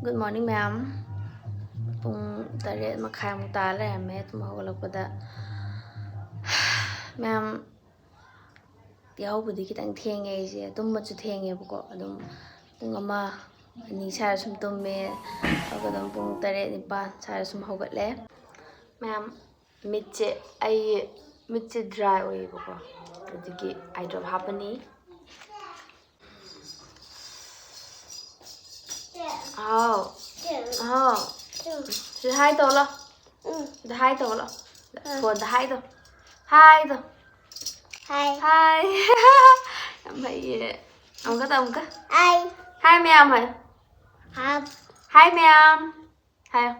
Good morning, ma'am. Pung 8 makhai amuk ta lerame tum hawalakpada. Ma'am, yahubudi kitang thenge ise tummachu thenge bako adum pung ama ani sara sum tumme agadum pung 8 9 sara sum hawgatle. Ma'am, mitche ai mitche dry oy bako adigi eye drop hapani. Oh. Chị hai tổ lo. Hai tổ lo. Còn hai tổ. Hai tổ. Hai. Em phải ông cái tông cái. Hai mẹ em hả? Hai mẹ em. Hai.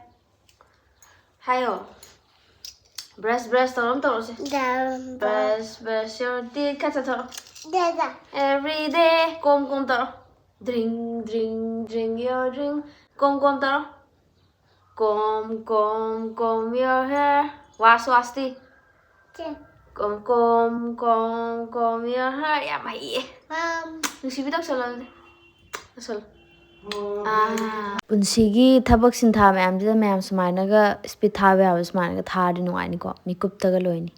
Hai rồi. Brush tổ lắm tổ rồi. Brush your teeth cắt tổ. Every day com tổ. Drink your drink. Com tổ. Comb your hair. Wash đi. Comb your hair. Ya mày. Nusi tóc sao lên. Sao. Punsigi thabak sin tha ma'am jida ma'am sumaina ga speed tha ba sumaina ga tha di nuai ni ko mikup ta ga loini.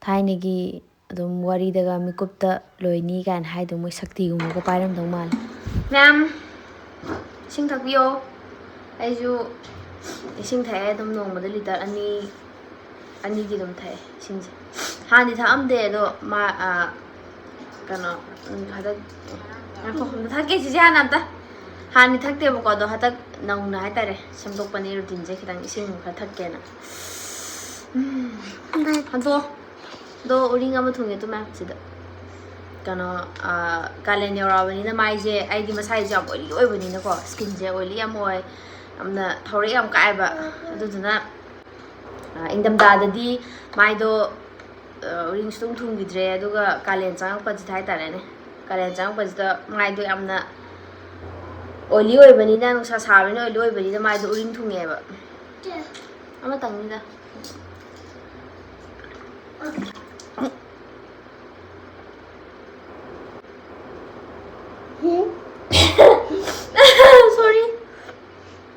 Thaini gi adum wari daga mikup ta loini kan hai du moi sakti gu ko pairam dong mal. Ma'am. Sing thak bio. Ai ju ising thai dum nong ma liter ani gi dum thai sing se han di tha am de do ma kano hada ko tha ke si han am ta han ni thak te bo ko do hata nong na hai ta re sam dok pani routine je khitang ising kha thak ke na han do uring am thung ge to ma sida kano kalen yarawani na mai je ai di masai je am oily oi bani na ko skin je oily am oi amna thori am kai ba aduna ingdam da di mai do ring stung thung gidre aduga kalen chang pa ji thai tare ne kalen chang pa ji da mai do amna oily oi bani na nusa sa bani oily oi bani da mai do ring thung e ba ama tang ni da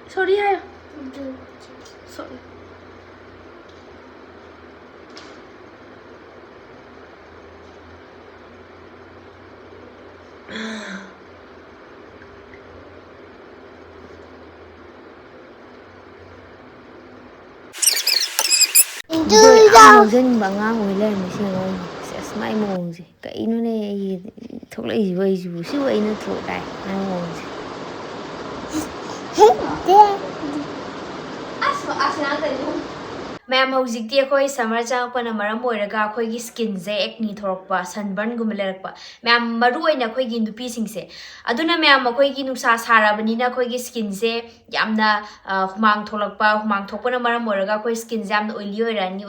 Sorry hai. Sorry. Dân bằng ngang ngồi lên mà xem ơi sẽ smile mồm gì cái nó này thuộc lại gì vậy dù siêu vậy nó thuộc đại ngang mồm gì Ma'am, hojikti akhoi summer chang pana maram oiraga akhoi gi skin je acne thorokpa sunburn gum lerakpa ma'am maru oina akhoi gi nupi singse aduna ma'am akhoi gi nusa sarabani na akhoi gi skin je yamna humang tholakpa humang thokpana maram oiraga akhoi skin je yamna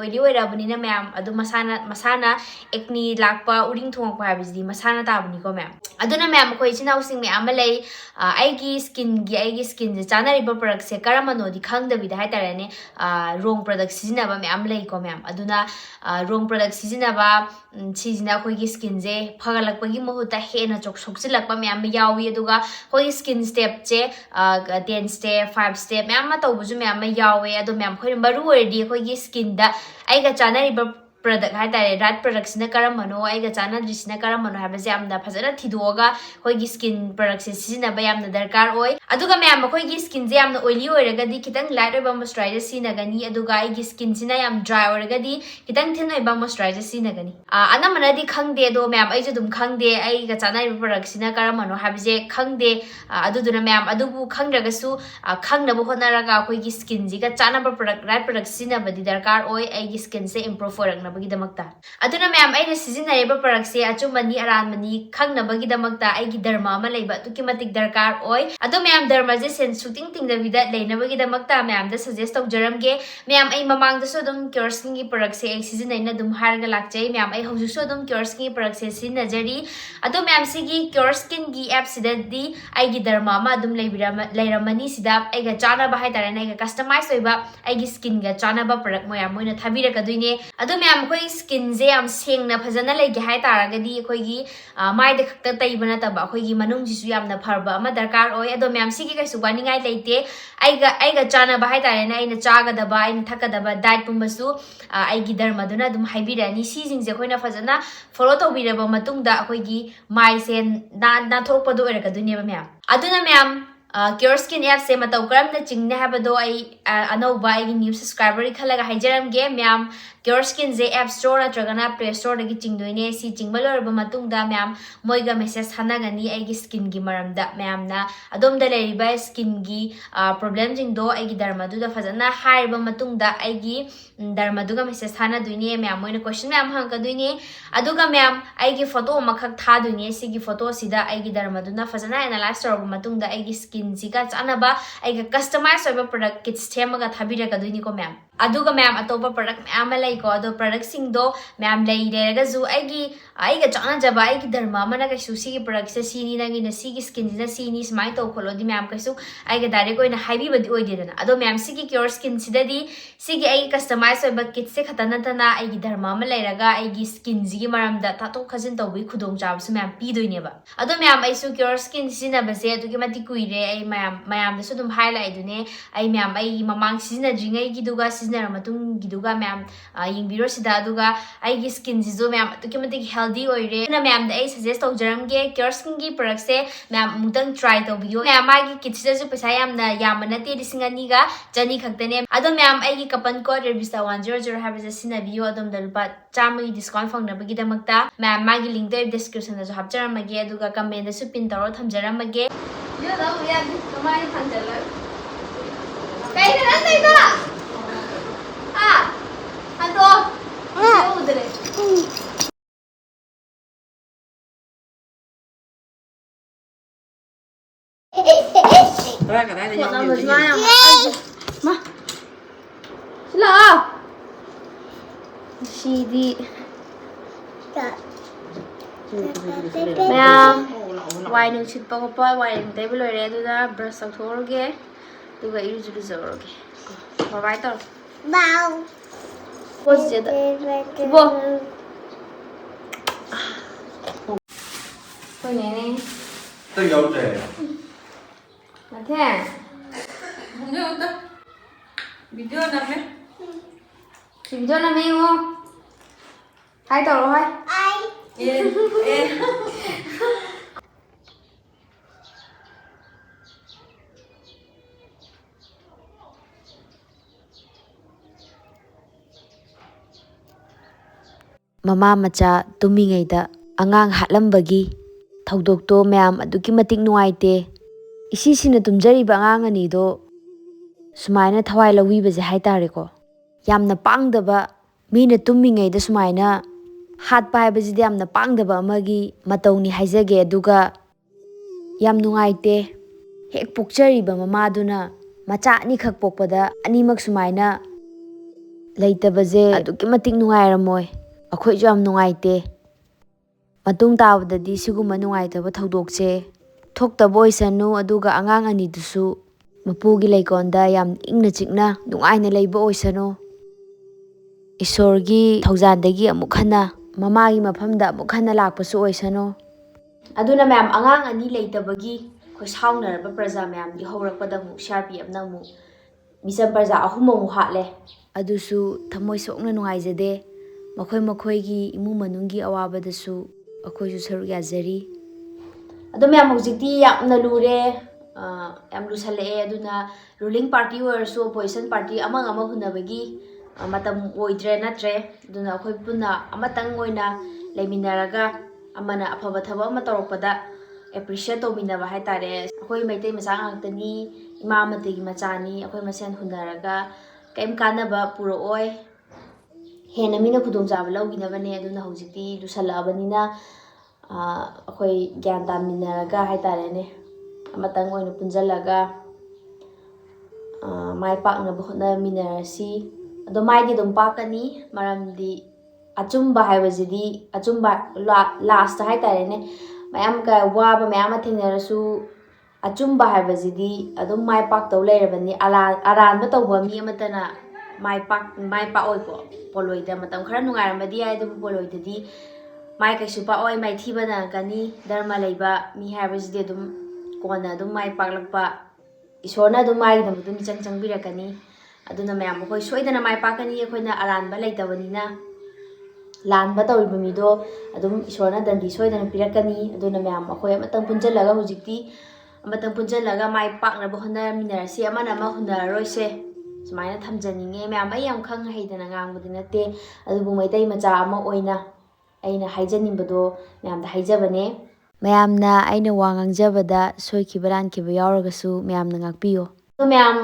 oily oirabani na ma'am adu masana acne lakpa uring thongpa habisdi masana tabani ko ma'am aduna ma'am akhoi chinau sing ma'am lei aigi skin je chana riba product se karamano di khangdabi da haitare ne wrong product Seasonaba ma'am lay ko ma'am aduna wrong product seasonaba seasona khoi gi skin je phagalakpagi mahuta hena chok sokchilakpa ma'am yawi aduga khoi skin step che 10 step 5 step ma'am ma tawbuju ma'am yawi adu ma'am khoi maru oiradi khoi gi skin da aiga chanariba product hai tare rat product sina karamano aiga chana drisina karamano habaje amna phajana thidoga khoi gi skin product se seasona ba yamna darkar oi aduga ma'am khoi gi skin je yamna oily oiraga di kitang light oiba moisturizer sina gani aduga ai gi skin sina yam dry oiraga di kitang thin oiba moisturizer sina gani anamana di khangde do ma'am ai jadum khangde aiga chana riba product sina karamano habaje khangde aduduna ma'am adubu khangraga su khangna bu honaraga khoi gi skin ji ga chana ba product right product sina ba di darkar oi ai gi skin se improve oragna bagidamagta aduna ma'am aina sizinariba product se achumani aranmani khangnabagidamagta aigi dharma ama leiba tukimatik darkar oi adu ma'am dharma je sen shooting tingdavida leinabagidamagta ma'am da suggest tawjaramge ma'am ai mamang da so dum CureSkin gi product se ai sizinaina dum harga lakjai ma'am ai hojik so dum CureSkin gi product se sinajari adu ma'am sigi CureSkin gi app sida di aigi dharma ama dum leiramani sida aiga chana ba hai tarana aiga customize oiba aigi skin ga chana ba product moya moina thabira kaduine adu ma'am ma'am कोई skin से हम सेंगना फजना लेगे हाय तारगदी अखोइगी माइदे खक्ता तैबा नतबा अखोइगी मनुंग जिसु यामना फरबा अमा दरकार ओय अदो ma'am सिगी कैसु वानिंगाय लेते आइगा चानाबा हाय तारेना आइना चागदबा आइना थकदबा डाइट पुंबसु आइगी धर्मदुना दुम हाइबिरानी सिजिंगजे अखोइना फजना फॉलो तौबिरबा मतुंगदा अखोइगी माइसे ना थोरपदो ओइरकदुनेबा मैम अदुना मैम CureSkin app से मतौ करमना चिंगने हाबदो अनौबा न्यू सब्सक्राइबर खलगा हाइजरमगे मैम CureSkin जे एप स्टोर नत्रगना प्ले स्टोर दगी चिंगदोइने सी चिंगबा लोरबा मतुंगदा मैम मोइगा मेसेज हानागनी आइगी स्किन गी मरमदा मैम ना अदोमदा लेरिबा स्किन गी प्रॉब्लम जिंगदो आइगी धर्मदुदा फजना हाइरबा मतुंगदा आइगी धर्मदुगा मेसेज हानादोइने मैम मोइना क्वेश्चन मैम हंगदोइने अदुगा मैम आइगी फोटो मखक थादोइने सिगी फोटो सिदा आइगी धर्मदुना फजना एनालाइज तौरबा मतुंगदा आइगी स्किन सिगा चानबा आइगा कस्टमाइज ओइबा प्रोडक्ट किट्स थेमगा थाबिरकदोइने को मैम अदुगा मैम अतोपा प्रोडक्ट मैम लाइको अदो प्रोडक्ट सिंगदो मैम लेरगजु आइगा चानजबा आइगी धर्म अमना कैसु सिगी प्रोडक्ट से सीनी नगी न सिगी स्किन जिना सीनी स्माइ तो खोलोदी मैम कैसु आइगा डायरेक्ट ओइना हाइबिबदि ओइदेदना अदो मैम सिगी CureSkin सिददी सिगी आइगी कस्टमाइज ओइबा किट से खतनतना आइगी धर्म अमा लेरगा आइगी स्किन जिगी मरमदा थातो खजिन तौबी खुदोंग चाबसु मैम पीदोइनेबा अदो मैम आइसु CureSkin सिनबसे अदुगी मति कुइरे आइ मैम दसु दुम हाइलाइट दुने आइ मैम आइगी ममांग सिजनद्रिङै गिदुगा सिजनरमतुंगिदुगा मैम यिंबिरो सिदा अदुगा आइगी स्किन सिजु मैम अदुगी मति हेल्दी ओइरे ना मैम दा आइ सजेस्ट तौजरमगे CureSkin गी प्रोडक्ट से मैम मुतंग ट्राई तौबियो मैम मागी किट्सजु पैसा यामना यामनते लिसिंग अनिगा जनी खक्तने अदो मैम आइगी कपन कोड रेबिस्टा 100 हाबजे सिनाबियो अदम दलपा चामगी डिस्काउंट फंगनबगी दमकता मैम मागी लिंक दो डिस्क्रिप्शन दजु हापजरमगे अदुगा कमेंट दसु पिन तौरो थमजरमगे यो दा या कमाई थंजला कई ना तैदा Hanto, udre. Ma, sila. Sidi. Ma'am, why no chit pa ko pa? Why no table or redo da brush out horoge? Tu ga use to zoroge. Bye to. Bow. What's it? Bo. Thôi nè. Tôi vô trẻ. Mà thế à? Không nhớ đâu. Video nằm đấy. Video nằm đây không? Hai tàu rồi. Ai? Em. Mama macha tumingayda angang hatlambagi thawdokto mayam aduki matik nuaite isi sina tumjariba angang ani do sumaina thawai lawi baje haitare ko yamna pangdaba mina tumingayda sumaina hat pai baje yamna pangdaba amagi matawni haijage aduga yam nuaite hek pokjariba mama duna macha ni khak pokpada animak sumaina leitabaje aduki matik nuairamoy अखोई जो हम नुंगाइते मतुंग ताबददी सिगुम नुंगाइतबा थौदोकसे थोक्तबो ओइसनु अदुगा अंगांग अनिदुसु मपुगी लेकोंदा याम इंगना चिकना नुंगाइना लेबो ओइसनु ईश्वरगी थौजानदगी अमुक हन्ना ममागी मफमदा अमुक हन्ना लाकपसु ओइसनु अदुना ma'am अंगांग अनि लेतबगी खो साउनरबा प्रजा मैम दी हौरकपदा मु शार्पी अपना मु मिसम प्रजा अहुम मु हाले अदुसु थमोय सोकना नुंगाइजदे मखोय मखोयगी इमु मनुंगी अवाबदसु अखोयसु सरुक याजरी अदो मैम होजिकती यामना लुरे याम लुसले अदुना रूलिंग पार्टी ओरसु अपोजिशन पार्टी अमंग अमा हुनबगी मतम ओइद्रे नत्रे अदुना अखोय पुना अमतंग ओइना लेमिनारगा अमना अफबा थबा अमा तौरकपदा एप्रिशिएट तौमिनबा हाइतारे अखोय मैतै मचा ngakतनी इमा मतेगी मचानी अखोय मसेन हुनरगा कैम कानबा पुरो ओय हेन मीना खुदों चाब लौगिनबने अदुना होजिकती लुसलाबनिना अखोय ज्ञान तामिनरगा हाइतारेने अमतंग ओइना पुंजलगा माइ पाकनबा होटनामिनरसी अदो माइदी दम पाकनी मरमदी अचुम्बा हाइबजिदी अचुम्बा लास्ट हाइतारेने मयाम का वाबा मयाम थेंगनरसु अचुम्बा हाइबजिदी अदुम माइ पाक तौ लेरबनी अरानबा तौबा मी अमतना mai paoi ko poloi da matam khara nungai ramadi ai du poloi da di mai kaisu paoi mai thiba na kani dharma leiba mi habis de dum kona dum mai paklakpa isona dum mai da dum chang birakani aduna mayam khoi soidana mai pakani khoina aranba leitabani lanba tawriba mido adum isona dandi soidana pirakani aduna mayam khoi amatang punjalaga hujikti amatang punjalaga mai pakna ba hona minarasi amana ma huna roise sumaina thamjaninge mayam ai yam khang haidana ngangbudi nate adubu maitai macha ama oina aina haijanimbado mayam da haijabane mayamna aina wa ngangjabada soikiba lankiba yauragasu mayamna ngakpiyo mayam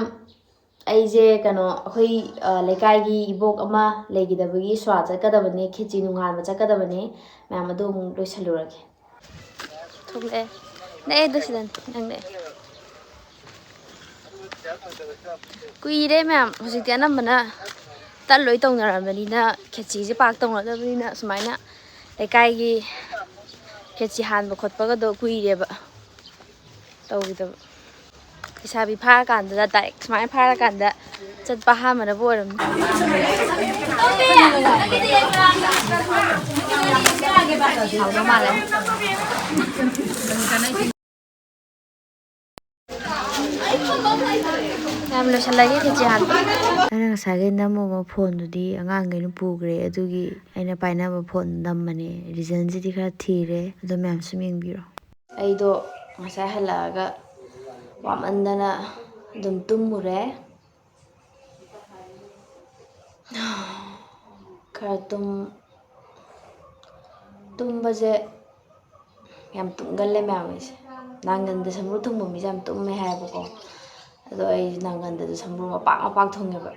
aije kano akhoi lekai gi ibok ama legidabagi swa chakadabane khichi nunghan ba chakadabane mayam adu mung loisalurage thokle ne dusidan nangne kuire mayam hojikti anambana taloi tongnarambanina khichi je pak tongladabnina sumaina lekai gi khichi hanba khotpaga do kuireba tawidaba isabi phara kanda da smai phara kanda chatpa ha mana boram haudo male yam lo salagi ke jihan ana ngasage nammo phone dudi angangainu pugre adugi aina painaba phone nammane reason jidi khara thire ado mayam sum yengbiro aido ngasai halaga wamandana dum tumure khara tumbaje yam tumgalle mayam ise nangan da samru tumbo mi jam tumme haibako ado ai nangan da samru mapak thongeba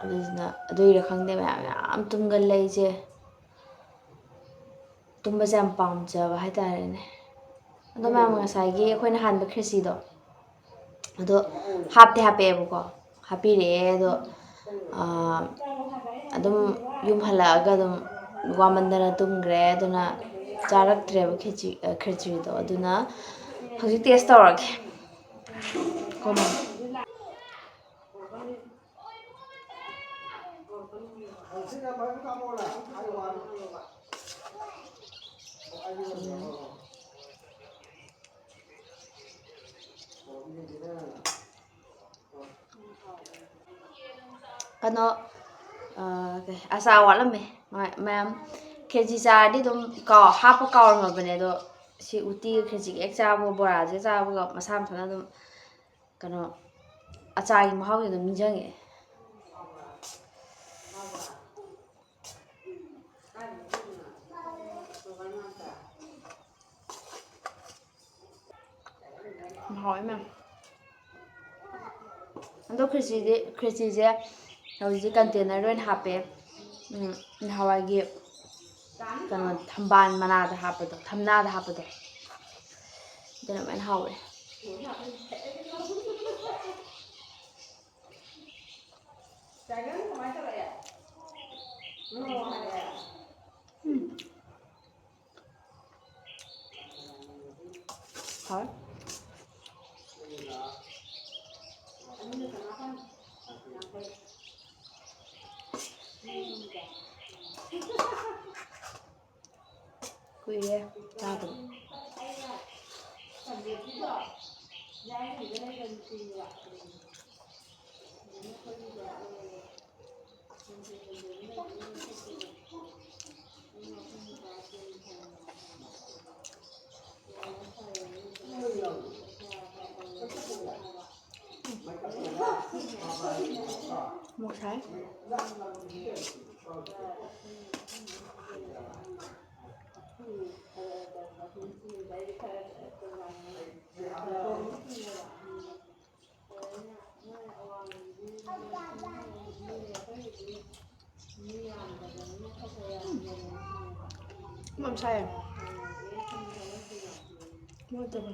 aduna aduira khangde mayam yam tumgalle ise tumba jam pamjaba haitarene ado mayam ngasai khoina hanba khirsi do ado hapebuko hapire ado adum yum halaga adum wamandana tumgre aduna charaktreba khirchi do aduna hoji taste tawrage koma kano asa walame ma'am kheji chadi dum ka hapa kawrma bane do si uti kheji ek chabo bora je chabo ga masam thana dum kano achagi mahau dum minjange mahau ma'am ando kheji je hauji container ren hape hawagi kano thamban manada hapado thamnada hapado dena man hawe Hả? Quy ra, ra tụi một tháng Mom saya. Mau coba.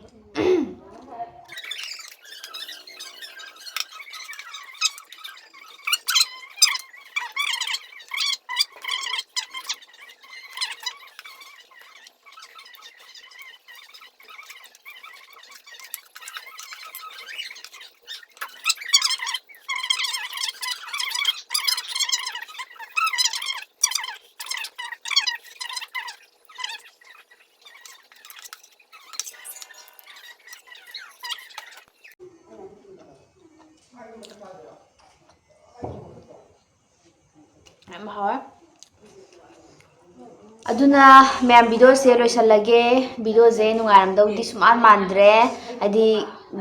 ꯌꯥꯝ ꯍꯥꯎꯋꯦ ꯑꯗꯨꯅ ꯃꯌꯥꯝ ꯚꯤꯗꯤꯑꯣꯁꯦ ꯂꯣꯏꯁꯜꯂꯒꯦ ꯚꯤꯗꯤꯑꯣꯁꯦ ꯅꯨꯡꯉꯥꯏꯔꯝꯗꯧꯗꯤ ꯁꯨꯡꯃꯥꯟ ꯃꯥꯟꯗ꯭ꯔꯦ ꯍꯥꯏꯗꯤ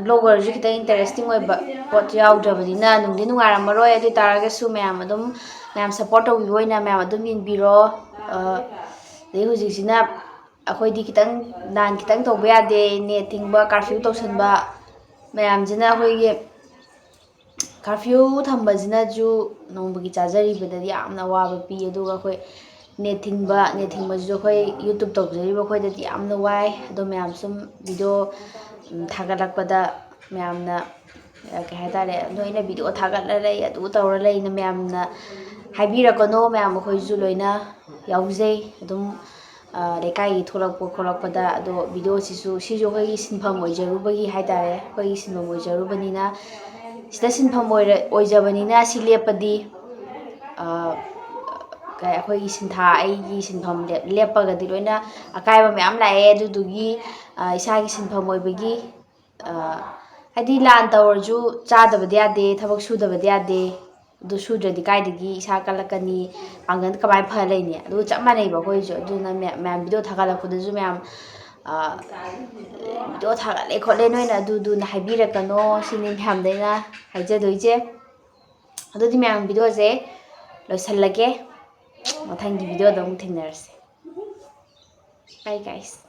ꯕ꯭ꯂꯣꯒꯔꯁꯨ ꯈꯤꯇꯪ interesting ꯑꯣꯏꯕ ꯄꯣꯠ ꯌꯥꯎꯗ꯭ꯔꯕꯅꯤꯅ ꯅꯨꯡꯗꯤ ꯅꯨꯡꯉꯥꯏꯔꯝꯃꯔꯣꯏ ꯑꯗꯨ ꯑꯣꯏꯇꯥꯔꯒꯁꯨ ꯃꯌꯥꯝ ꯁꯞꯄꯣꯔꯠ ꯇꯧꯕꯤꯕ ꯑꯣꯏꯅ ꯃꯌꯥꯝ ꯑꯗꯨꯝ ꯌꯦꯡꯕꯤꯔꯣ ꯑꯗꯩ ꯍꯧꯖꯤꯛꯁꯤꯅ ꯑꯩꯈꯣꯏꯗꯤ ꯈꯤꯇꯪ ꯈꯤꯇꯪ ꯇꯧꯕ ꯌꯥꯗꯦ ꯅꯦꯠ ꯊꯤꯡꯕ ꯀꯥꯔꯐ꯭ꯌꯨ ꯇꯧꯁꯟꯕ ꯃꯌꯥꯝꯁꯤꯅ ꯑꯩꯈꯣꯏꯒꯤ ꯀꯥꯔꯐ꯭ꯌꯨ ꯊꯝꯕꯁꯤꯅꯁꯨ ꯅꯣꯡꯃꯒꯤ ꯆꯥꯖꯔꯤꯕꯗꯗꯤ ꯌꯥꯝꯅ ꯑꯋꯥꯕ ꯄꯤ ꯑꯗꯨꯒ ꯑꯩꯈꯣꯏ ꯅꯦꯠ ꯊꯤꯡꯕꯁꯤꯁꯨ ꯑꯩꯈꯣꯏ ꯌꯨꯇꯨꯕ ꯇꯧꯖꯔꯤꯕ ꯑꯩꯈꯣꯏꯗꯗꯤ ꯌꯥꯝꯅ ꯋꯥꯏ ꯑꯗꯣ ꯃꯌꯥꯝ ꯁꯨꯝ ꯚꯤꯗꯤꯑꯣ ꯊꯥꯒꯠꯂꯛꯄꯗ ꯃꯌꯥꯝꯅ ꯀꯩ ꯍꯥꯏꯇꯥꯔꯦ ꯅꯣꯏꯅ ꯚꯤꯗꯤꯑꯣ ꯊꯥꯒꯠꯂ ꯂꯩ ꯑꯗꯨ ꯇꯧꯔ ꯂꯩꯅ ꯃꯌꯥꯝꯅ ꯍꯥꯏꯕꯤꯔꯛꯀꯅꯣ ꯃꯌꯥꯝ ꯑꯩꯈꯣꯏꯁꯨ ꯂꯣꯏꯅ ꯌꯥꯎꯖꯩ ꯑꯗꯨꯝ ꯂꯩꯀꯥꯏꯒꯤ ꯊꯣꯛꯂꯛꯄ ꯈꯣꯠꯂꯛꯄꯗ ꯑꯗꯣ ꯚꯤꯗꯤꯑꯣꯁꯤꯁꯨ ꯑꯩꯈꯣꯏꯒꯤ ꯁꯤꯟꯐꯝ ꯑꯣꯏꯖꯔꯨꯕꯒꯤ ꯍꯥꯏꯇꯥꯔꯦ ꯑꯩꯈꯣꯏꯒꯤ ꯁꯤꯟꯐꯝ ꯑꯣꯏꯖꯔꯨꯕꯅꯤನ ꯁꯤꯗ ꯁꯤꯟꯐꯝ ꯑꯣꯏꯖꯕꯅꯤꯅ ꯁꯤ ꯂꯦꯞꯄꯗꯤ ꯑꯩꯈꯣꯏꯒꯤ ꯑꯩꯒꯤ ꯁꯤꯟꯐꯝ ꯂꯦꯞꯄꯒꯗꯤ ꯂꯣꯏꯅ ꯑꯀꯥꯏꯕ ꯃꯌꯥꯝ ꯂꯥꯛꯑꯦ ꯑꯗꯨꯗꯨꯒꯤ ꯏꯁꯥꯒꯤ ꯁꯤꯟꯐꯝ ꯑꯣꯏꯕꯒꯤ ꯍꯥꯏꯗꯤ ꯂꯥꯟ ꯇꯧꯔꯁꯨ ꯆꯥꯗꯕꯗꯤ ꯌꯥꯗꯦ ꯊꯕꯛ ꯁꯨꯗꯕꯗꯤ ꯌꯥꯗꯦ ꯑꯗꯨ ꯁꯨꯗ꯭ꯔꯗꯤ ꯀꯥꯏꯗꯒꯤ ꯏꯁꯥ ꯀꯜꯂꯛꯀꯅꯤ ꯄꯥꯡꯒꯜ ꯀꯃꯥꯏꯅ ꯐ ꯂꯩꯅꯤ ꯑꯗꯨ ꯆꯞ ꯃꯥꯟꯅꯩꯕ ꯑꯩꯈꯣꯏꯁꯨ ꯑꯗꯨꯅ ꯃꯌꯥꯝ ꯚꯤꯗꯤꯑꯣ ꯊꯥꯒꯠꯂꯛꯄꯗꯁꯨ ꯃꯌꯥꯝ ꯚꯤꯗꯤꯑꯣ ꯊꯥꯒꯠꯂꯦ ꯈꯣꯠꯂꯦ ꯅꯣꯏꯅ ꯑꯗꯨꯗꯨꯅ ꯍꯥꯏꯕꯤꯔꯛꯀꯅꯣ ꯁꯤꯅꯤ ꯃꯌꯥꯝꯗꯩꯅ ꯍꯥꯏꯖꯗꯣꯏꯁꯦ ꯑꯗꯨꯗꯤ ꯃꯌꯥꯝ ꯚꯤꯗꯤꯑꯣꯁꯦ ꯂꯣꯏꯁꯜꯂꯒꯦ ꯃꯊꯪꯒꯤ ꯚꯤꯗꯤꯑꯣꯗ ꯑꯃꯨꯛ ꯊꯦꯡꯅꯔꯁꯦ ꯕꯥꯏ ꯒꯥꯏꯁ